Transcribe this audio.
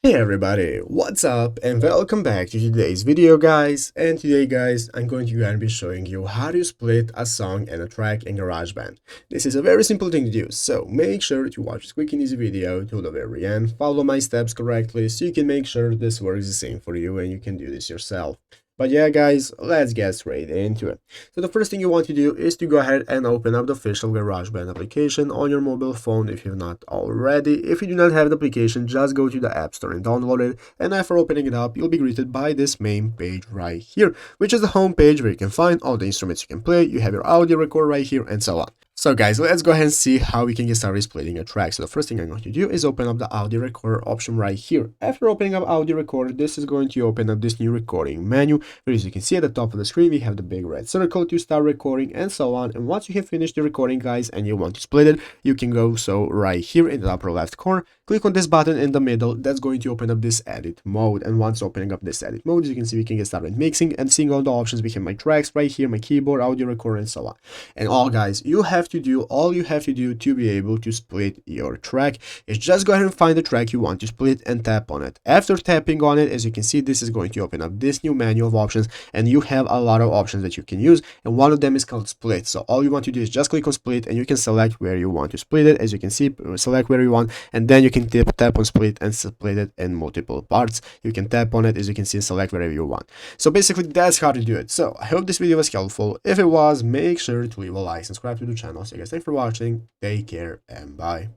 Hey everybody, what's up and welcome back to today's video guys. And today guys, I'm going to be showing you how to split a song and a track in GarageBand. This is a very simple thing to do, so make sure to watch this quick and easy video till the very end. Follow my steps correctly so you can make sure this works the same for you and you can do this yourself. But yeah guys, let's get straight into it. So the first thing you want to do is to go ahead and open up the official GarageBand application on your mobile phone if you've not already. If you do not have the application, just go to the App Store and download it. And after opening it up, you'll be greeted by this main page right here, which is the home page where you can find all the instruments you can play. You have your audio record right here and so on. So guys, let's go ahead and see how we can get started splitting a track. So the first thing I'm going to do is open up the audio recorder option right here. After opening up audio recorder, this is going to open up this new recording menu, where as you can see at the top of the screen, we have the big red circle to start recording and so on. And once you have finished the recording guys and you want to split it, you can go so right here in the upper left corner, click on this button in the middle. That's going to open up this edit mode. And once opening up this edit mode, as you can see, we can get started mixing and seeing all the options. We have my tracks right here, my keyboard, audio recorder, and so on. And all guys, all you have to do to be able to split your track is just go ahead and find the track you want to split and tap on it. After tapping on it, as you can see, this is going to open up this new menu of options, and you have a lot of options that you can use, and one of them is called split. So all you want to do is just click on split and you can select where you want to split it. As you can see, select where you want, and then you can tap on split and split it in multiple parts. You can tap on it, as you can see, and select wherever you want. So basically that's how to do it. So I hope this video was helpful. If it was, make sure to leave a like, subscribe to the channel. So guys, thanks for watching, take care, and bye.